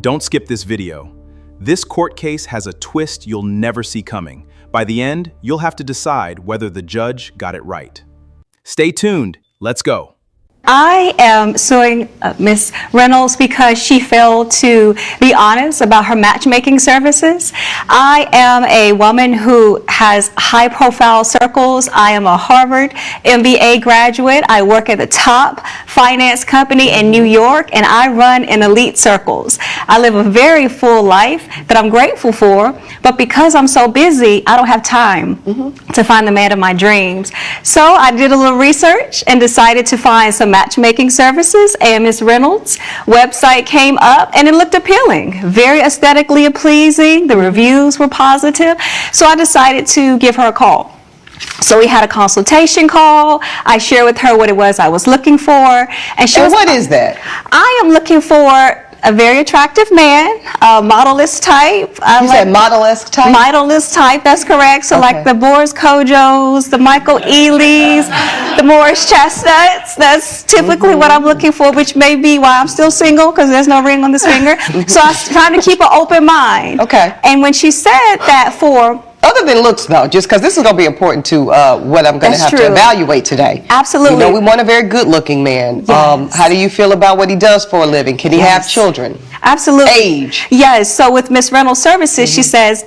Don't skip this video. This court case has a twist you'll never see coming. By the end, you'll have to decide whether the judge got it right. Stay tuned. Let's go. I am suing Ms. Reynolds because she failed to be honest about her matchmaking services. I am a woman who has high-profile circles. I am a Harvard MBA graduate. I work at the top finance company in New York, and I run in elite circles. I live a very full life that I'm grateful for, but because I'm so busy, I don't have time to find the man of my dreams. So I did a little research and decided to find some matchmaking services, and Ms. Reynolds' website came up and it looked appealing, very aesthetically pleasing. The reviews were positive, so I decided to give her a call. So we had a consultation call. I shared with her what it was I was looking for, and she was, what is that? I am looking for a very attractive man, a model-esque type. You said model-esque type? Model-esque type, that's correct. So like the Boris Kojos, the Michael Ealy's, the Morris Chestnuts, that's typically what I'm looking for, which may be why I'm still single, because there's no ring on this finger. So I was trying to keep an open mind. Okay. And when she said that for... Other than looks, though, just because this is going to be important to what I'm going to have to evaluate today. Absolutely. You know, we want a very good-looking man. Yes. How do you feel about what he does for a living? Can he have children? Absolutely. Age? Yes. So with Ms. Reynolds' services, she says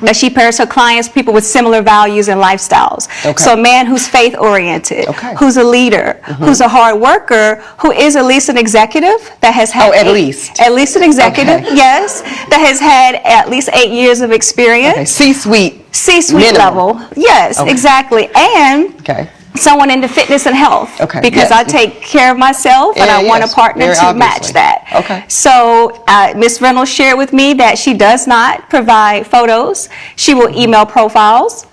that she pairs her clients people with similar values and lifestyles. Okay. So a man who's faith-oriented, who's a leader, who's a hard worker, who is at least an executive that has had at least an executive, yes, that has had at least 8 years of experience. C-suite level. Yes, exactly. And someone into fitness and health, because I take care of myself and I want a partner to match that. So Ms. Reynolds shared with me that she does not provide photos. She will email profiles,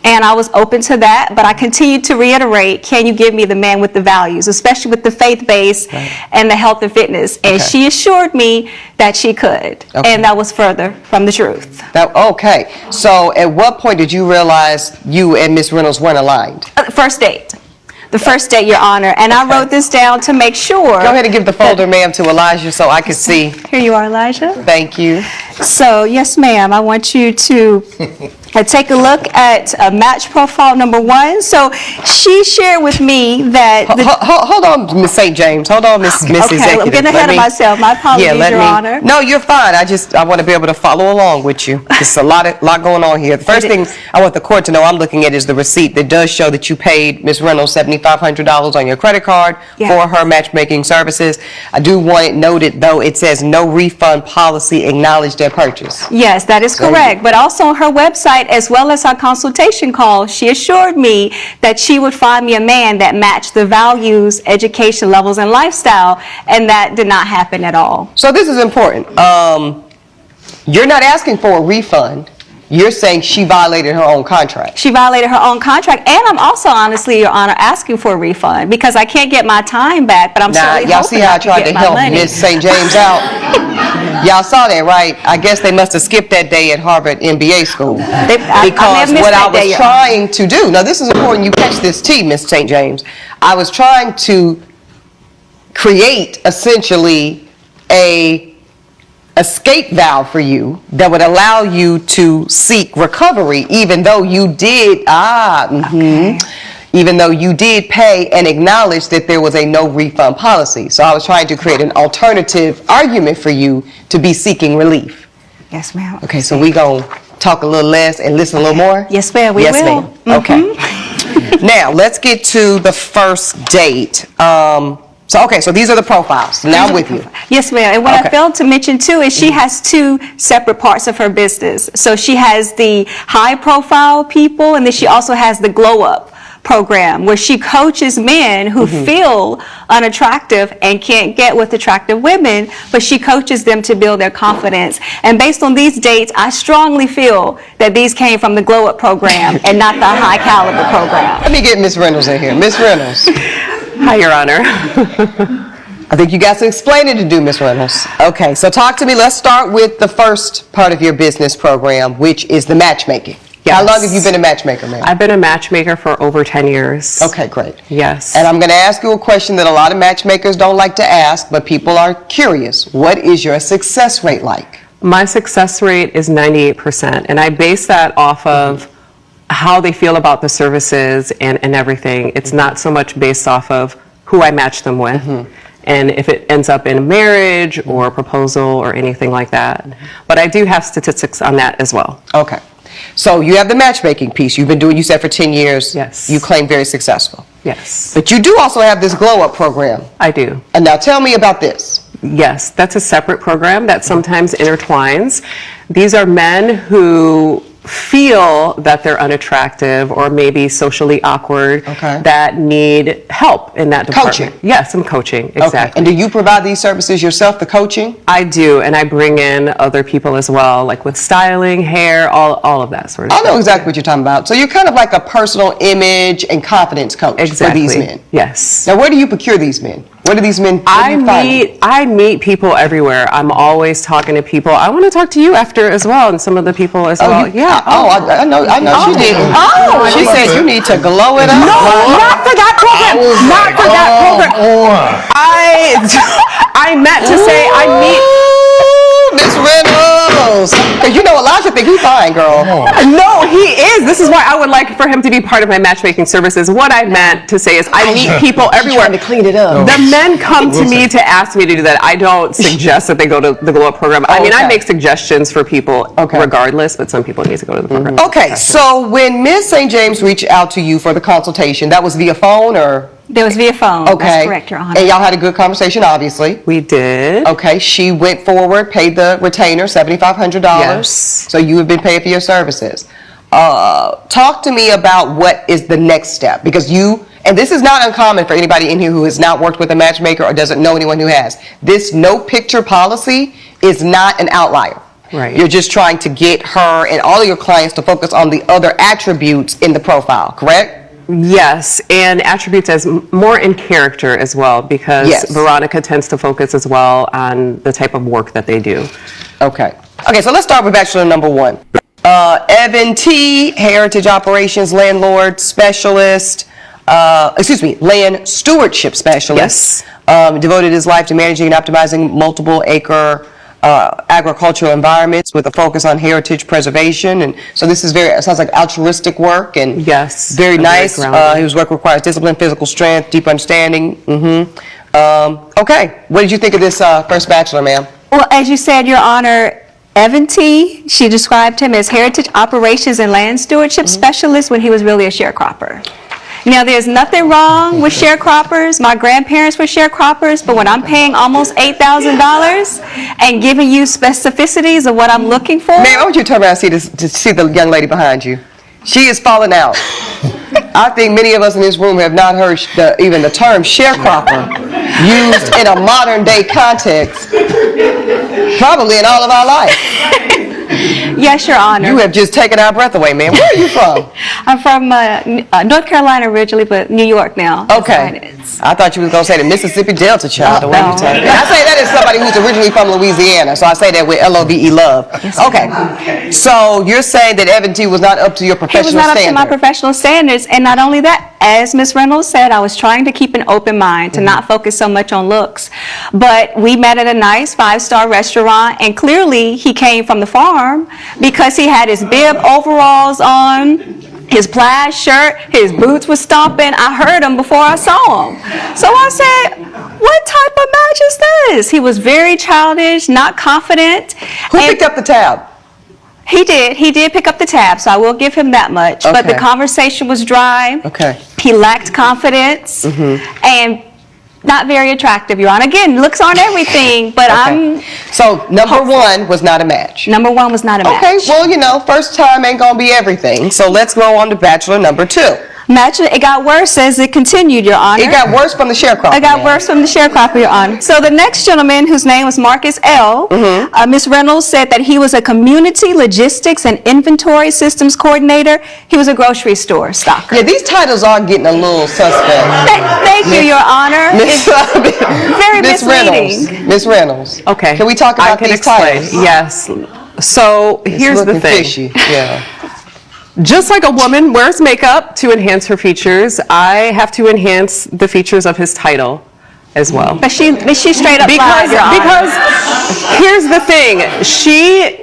and I was open to that, but I continued to reiterate, can you give me the man with the values, especially with the faith base and the health and fitness? And she assured me that she could, and that was further from the truth. So at what point did you realize you and Ms. Reynolds weren't aligned? First date. The first date, Your Honor. And I wrote this down to make sure. Go ahead and give the folder, ma'am, to Elijah so I can see. Here you are, Elijah. Thank you. So, yes, ma'am, I want you to take a look at match profile number 1. So she shared with me that... Hold on, Ms. St. James. Hold on, Ms. Executive. I'm getting ahead of myself. My apologies, Your Honor. No, you're fine. I want to be able to follow along with you. There's a lot going on here. The first thing I want the court to know I'm looking at is the receipt that does show that you paid Ms. Reynolds $7,500 on your credit card for her matchmaking services. I do want it noted, though, it says no refund policy acknowledged at purchase. Yes, that is correct. But also on her website, as well as our consultation call, she assured me that she would find me a man that matched the values, education levels, and lifestyle, and that did not happen at all. So this is important. You're not asking for a refund. You're saying she violated her own contract. She violated her own contract, and I'm also, honestly, Your Honor, asking for a refund because I can't get my time back, but I'm certainly y'all hoping see how I I can tried get to my help money. Ms. St. James out? Y'all saw that, right? I guess they must have skipped that day at Harvard MBA school. Because what I was trying to do, now this is important, you catch this T, Ms. St. James. I was trying to create, essentially, a escape valve for you that would allow you to seek recovery, even though you did, even though you did pay and acknowledge that there was a no refund policy. So I was trying to create an alternative argument for you to be seeking relief. Yes, ma'am. Okay, so we gonna talk a little less and listen a little more? Yes, ma'am, we will. Yes, ma'am. Okay. Now, let's get to the first date. So these are the profiles. Now I'm with you. Yes, ma'am. And what I failed to mention, too, is she has 2 separate parts of her business. So she has the high-profile people, and then she also has the glow-up program, where she coaches men who feel unattractive and can't get with attractive women, but she coaches them to build their confidence. And based on these dates, I strongly feel that these came from the glow-up program and not the high-caliber program. Let me get Ms. Reynolds in here. Ms. Reynolds. Hi, Your Honor. I think you got some explaining to do, Ms. Reynolds. Okay, so talk to me. Let's start with the first part of your business program, which is the matchmaking. How long have you been a matchmaker, ma'am? I've been a matchmaker for over 10 years. Okay, great. Yes. And I'm going to ask you a question that a lot of matchmakers don't like to ask, but people are curious. What is your success rate like? My success rate is 98%, and I base that off of how they feel about the services and everything. It's not so much based off of who I match them with, and if it ends up in a marriage or a proposal or anything like that. But I do have statistics on that as well. Okay. So you have the matchmaking piece. You've been doing, you said, for 10 years. Yes. You claim very successful. Yes, But you do also have this glow-up program. I do. And now tell me about this. Yes, that's a separate program that sometimes intertwines. These are men who feel that they're unattractive or maybe socially awkward, Okay. that need help in that department. Coaching. Yes, some coaching, Okay. exactly. And do you provide these services yourself, the coaching? I do, and I bring in other people as well, like with styling, hair, all of that sort of I stuff. know exactly what you're talking about. So you're kind of like a personal image and confidence coach Exactly. for these men. Yes. Now, where do you procure these men? Where do these men, where do you find them? I meet people everywhere. I'm always talking to people. I want to talk to you after as well, and some of the people as well. Yeah. I know she did. Oh, She said you need to glow it up. No, not for that program. Not for that program. I meant to say I meet. Miss Reynolds. Because you know Elijah think he's fine, girl. No, he is. This is why I would like for him to be part of my matchmaking services. What I meant to say is I meet people everywhere. Trying to clean it up. The men come to me to ask me to do that. I don't suggest that they go to the Glow Up program. I mean, I okay. make suggestions for people Okay. regardless, but some people need to go to the program. Okay, so when Ms. St. James reached out to you for the consultation, that was via phone or? There was via phone. Okay. That's correct, Your Honor. And y'all had a good conversation, obviously. We did. Okay, she went forward, paid the retainer, $7,500. Yes. So you have been paid for your services. Talk to me about what is the next step, because you, and this is not uncommon for anybody in here who has not worked with a matchmaker or doesn't know anyone who has. This no picture policy is not an outlier. Right. You're just trying to get her and all of your clients to focus on the other attributes in the profile, correct? Yes, and attributes as more in character as well, because Yes. Veronica tends to focus as well on the type of work that they do. Okay. Okay, so let's start with bachelor number one. Evan T., Heritage Operations Landlord Specialist, Land Stewardship Specialist. Devoted his life to managing and optimizing multiple acre agricultural environments with a focus on heritage preservation. And so this is sounds like altruistic work and Yes, very very nice. grounded. His work requires discipline, physical strength, deep understanding. Okay, what did you think of this first bachelor, ma'am? Well, as you said, Your Honor, Evan T., she described him as Heritage Operations and Land Stewardship Specialist when he was really a sharecropper. Now, there's nothing wrong with sharecroppers. My grandparents were sharecroppers, but when I'm paying almost $8,000 and giving you specificities of what I'm looking for, Ma'am, I want you to turn around and see the young lady behind you. She is falling out. I think many of us in this room have not heard even the term sharecropper used in a modern day context, probably in all of our life. yes, Your Honor. You have just taken our breath away, man. Where are you from? I'm from North Carolina originally, but New York now. Okay. I thought you was going to say the Mississippi Delta child. The way No. you talk. And I say that as somebody who's originally from Louisiana, so I say that with L-O-V-E, love. Okay. So you're saying that Evan T. was not up to your It was professional not up to standard. my professional standards, and not only that, as Ms. Reynolds said, I was trying to keep an open mind, to not focus so much on looks. But we met at a nice five-star restaurant, and clearly he came from the farm because he had his bib overalls on, his plaid shirt, his boots were stomping. I heard him before I saw him. So I said, what type of match is this? He was very childish, not confident. Who and- picked up the tab? He did pick up the tab, so I will give him that much. But the Okay. conversation was dry. Okay. He lacked confidence and not very attractive, Your Honor. Again, looks aren't everything, but So number one was not a match. number one was not a match. Okay, well, you know, first time ain't gonna be everything. So let's go on to bachelor number two. It got worse as it continued, Your Honor. It got worse from the sharecropper. It got worse from the sharecropper, Your Honor. So the next gentleman, whose name was Marcus L., Ms. Reynolds said that he was a community logistics and inventory systems coordinator. He was a grocery store stocker. Yeah, these titles are getting a little suspect. Thank you, Your Honor. Miss very Miss Reynolds. misleading. Miss Reynolds. Okay. Can we talk about I can these explain. titles? Yes. So It's here's the looking thing. fishy. Yeah. Just like a woman wears makeup to enhance her features, I have to enhance the features of his title as well. But she straight up lied, Your Honor. Because here's the thing,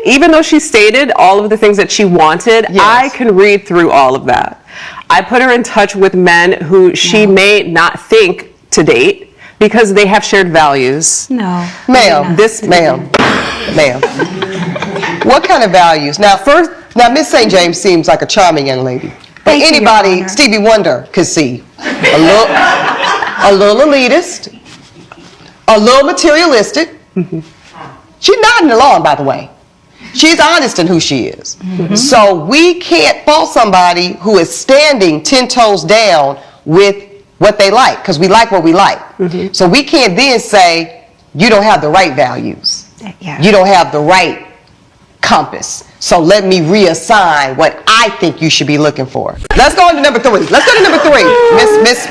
even though she stated all of the things that she wanted, Yes. I can read through all of that. I put her in touch with men who she may not think to date because they have shared values. No. Ma'am, ma'am. What kind of values? Now, Miss St. James seems like a charming young lady. But Thank you, Your anybody, Honor. Stevie Wonder could see a little elitist, a little materialistic. She's nodding along, by the way. She's honest in who she is. So we can't fault somebody who is standing 10 toes down with what they like, because we like what we like. So we can't then say, you don't have the right values. Yeah. You don't have the right compass. So let me reassign what I think you should be looking for. Let's go on to number 3. Let's go to number 3. Miss,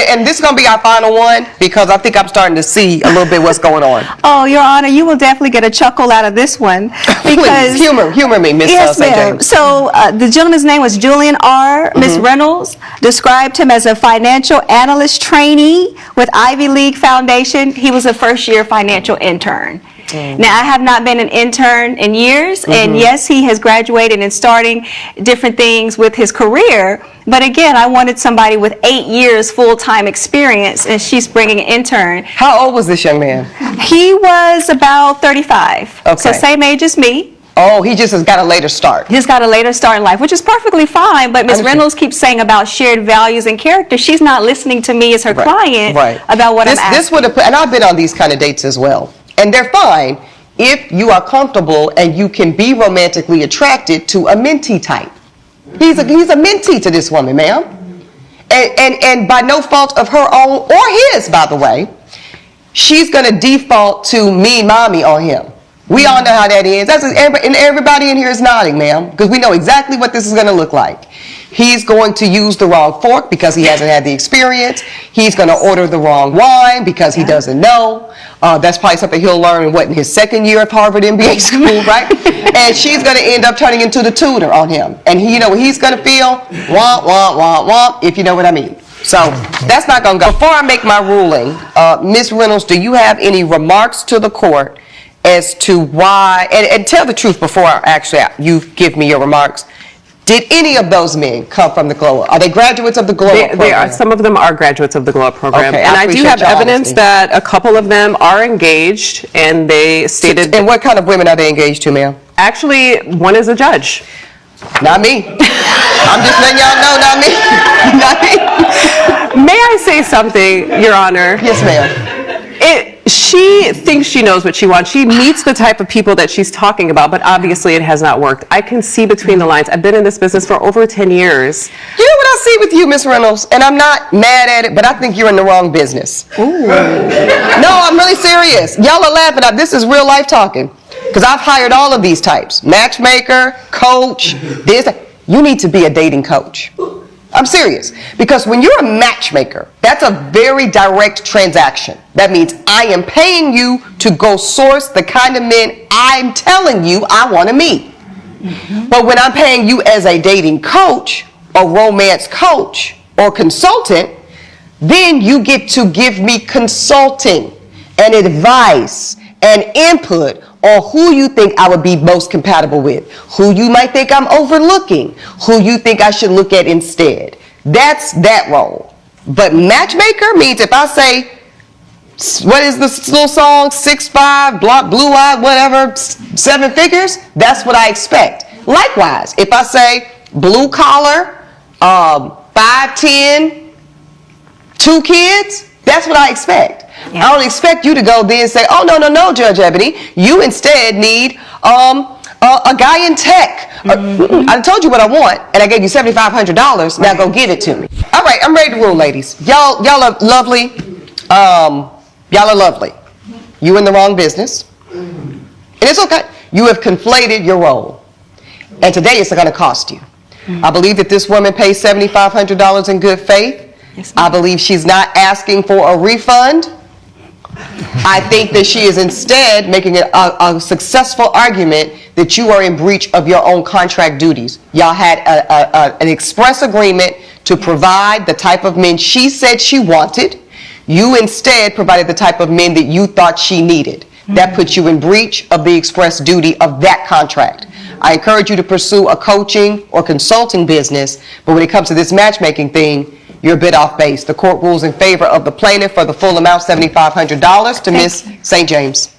and this is going to be our final one because I think I'm starting to see a little bit what's going on. Oh, Your Honor, you will definitely get a chuckle out of this one. Because, Please, humor me, Miss yes, St. ma'am. James. So the gentleman's name was Julian R. Miss Reynolds described him as a financial analyst trainee with Ivy League Foundation. He was a first-year financial intern. Now, I have not been an intern in years, and yes, he has graduated and starting different things with his career, but again, I wanted somebody with 8 years full-time experience, and she's bringing an intern. How old was this young man? He was about 35, so Okay. same age as me. Oh, he just has got a later start. He's got a later start in life, which is perfectly fine, but Ms. Understand. Reynolds keeps saying about shared values and character. She's not listening to me as her client about what I'm asking. This would have, and I've been on these kind of dates as well. And they're fine if you are comfortable and you can be romantically attracted to a mentee type. He's a mentee to this woman, ma'am. And by no fault of her own or his, by the way, she's going to default to mean mommy on him. We all know how that is. And everybody in here is nodding, ma'am, because we know exactly what this is going to look like. He's going to use the wrong fork because he hasn't had the experience. He's going to order the wrong wine because he doesn't know. That's probably something he'll learn in his second year of Harvard MBA school, right? And she's going to end up turning into the tutor on him. And he's going to feel, womp, womp, womp, womp, if you know what I mean. So that's not going to go. Before I make my ruling, Ms. Reynolds, do you have any remarks to the court as to why, and tell the truth before you give me your remarks. Did any of those men come from the Glow Up? Are they graduates of the Glow Up program? They are. Some of them are graduates of the Glow Up program. Okay, and I do appreciate have your evidence honesty. that a couple of them are engaged, and they stated... And what kind of women are they engaged to, ma'am? Actually, one is a judge. Not me. I'm just letting y'all know, not me. Not me. May I say something, Your Honor? Yes, ma'am. She thinks she knows what she wants. She meets the type of people that she's talking about, but obviously it has not worked. I can see between the lines. I've been in this business for over 10 years. You know what I see with you, Miss Reynolds? And I'm not mad at it, but I think you're in the wrong business. Ooh. No, I'm really serious. Y'all are laughing at this is real life talking. Because I've hired all of these types. Matchmaker, coach, this. You need to be a dating coach. I'm serious. Because when you're a matchmaker, that's a very direct transaction. That means I am paying you to go source the kind of men I'm telling you I want to meet. But when I'm paying you as a dating coach or romance coach or consultant, then you get to give me consulting and advice and input on who you think I would be most compatible with, who you might think I'm overlooking, who you think I should look at instead. That's that role. But matchmaker means if I say, what is this little song, 6'5", blue-eyed, whatever, 7 figures, that's what I expect. Likewise, if I say blue collar, 5'10", 2 kids, that's what I expect. I don't expect you to go then and say, oh, no, Judge Ebony, you instead need a guy in tech. I told you what I want, and I gave you $7,500. Now go give it to me. All right, I'm ready to rule, ladies. Y'all are lovely. Y'all are lovely. You in the wrong business. And it's okay. You have conflated your role. And today it's going to cost you. I believe that this woman pays $7,500 in good faith. I believe she's not asking for a refund. I think that she is instead making a successful argument that you are in breach of your own contract duties. Y'all had an express agreement to provide the type of men she said she wanted. You instead provided the type of men that you thought she needed. That puts you in breach of the express duty of that contract. I encourage you to pursue a coaching or consulting business, but when it comes to this matchmaking thing, you're a bit off base. The court rules in favor of the plaintiff for the full amount, $7,500, to Miss St. James.